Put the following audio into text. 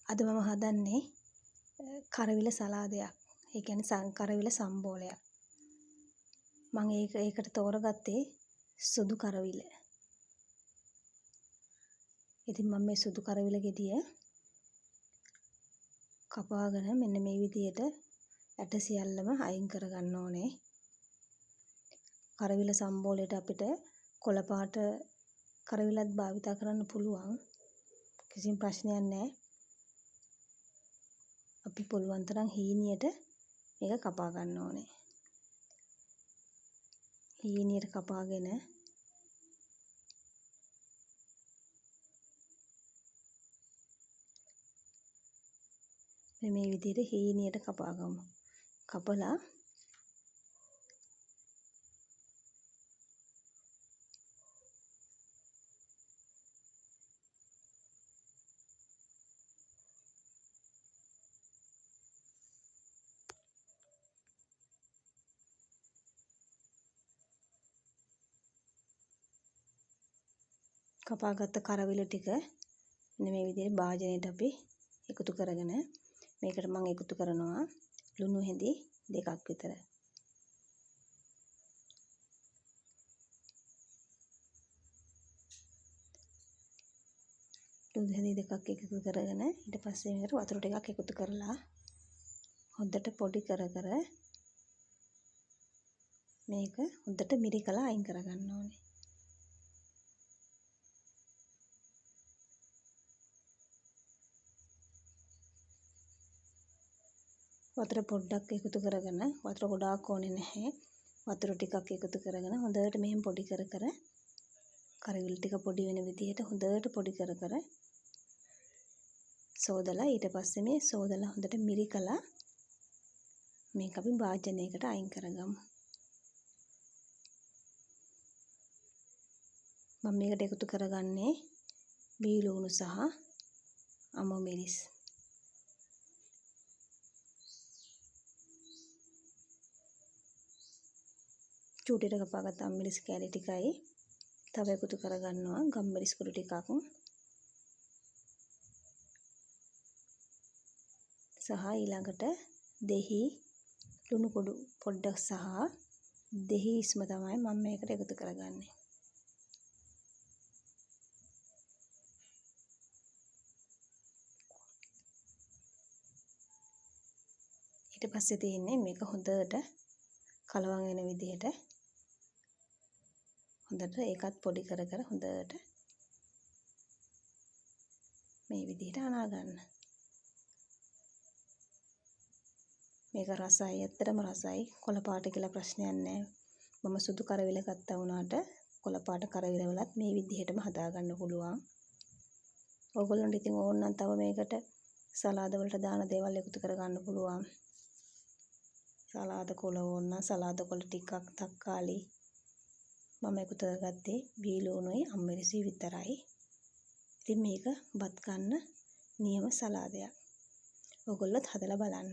අද මම හදන්නේ කරවිල සලාදයක්. ඒ කියන්නේ කරවිල සම්බෝලයක්. මම ඒකට තෝරගත්තේ සුදු කරවිල. ඉතින් මම මේ සුදු කරවිල ගෙඩිය කපාගෙන මෙන්න මේ විදිහට ඇට සියල්ලම අයින් කරගන්න ඕනේ. කරවිල සම්බෝලයට අපිට කොළ පාට කරවිලත් භාවිතා කරන්න පුළුවන්. කිසිම ප්‍රශ්නයක් නැහැ. අපි පුළුවන් තරම් හීනියට මේක කපා ගන්න ඕනේ. හීනියට කපාගෙන මේ විදිහට හීනියට කපා ගමු. කපලා කපාගත්ත කරවිල ටික මෙන්න මේ විදිහට භාජනයට අපි එකතු කරගෙන මේකට මම එකතු කරනවා ලුණු හැඳි 2ක් විතර. ලුණු හැඳි 2ක් එකතු කරගෙන ඊට පස්සේ මේකට වතුර ටිකක් එකතු කරලා හොඳට පොඩි කර මේක හොඳට මිරිකලා අයින් කරගන්න ඕනේ. වතුර පොඩ්ඩක් එකතු කරගෙන වතුර ගොඩාක් ඕනේ නැහැ. වතුර ටිකක් එකතු කරගෙන හොඳට මෙහෙම පොඩි කර කරවිල ටික පොඩි වෙන විදිහට හොඳට පොඩි කර සෝදලා ඊට පස්සේ මේ සෝදලා හොඳට මිරිකලා මේක අපි භාජනයකට අයින් කරගමු. මම මේකට එකතු කරගන්නේ බීලුණු සහ අමු මිරිස්. චූටියට කපාගත්ත අම්මිරිස් කෑලි ටිකයි තව එකතු කරගන්නවා ගම්මිරිස් කුඩු ටිකක් සහ ඊළඟට දෙහි ලුණු කුඩු පොඩ්ඩක් සහ දෙහි ඉස්ම තමයි මම මේකට එකතු කරගන්නේ. ඊට පස්සේ තියෙන්නේ මේක හොඳට කලවම් වෙන විදිහට හොඳට ඒකත් පොඩි කර හොඳට මේ විදිහට අනා ගන්න. මේක රසයි, ඇත්තටම රසයි. කොළ පාට කියලා ප්‍රශ්නයක් නැහැ. මම සුදු කරවිල ගත්තා වුණාට කොළ පාට කරවිල වලත් මේ විදිහටම හදා ගන්න පුළුවන්. ඕගොල්ලන්ට ඉතින් ඕන නම් තව මේකට සලාද වලට දාන දේවල් එකතු කර ගන්න පුළුවන්. සලාද කොළ ඕන නම් සලාද කොළ ටිකක්, තක්කාලි මම එකතු කරගත්තේ බීලුණුයි අම්මිරිසි විතරයි. ඉතින් මේක බත් ගන්න නියම සලාදයක්. ඕගොල්ලොත් හදලා බලන්න.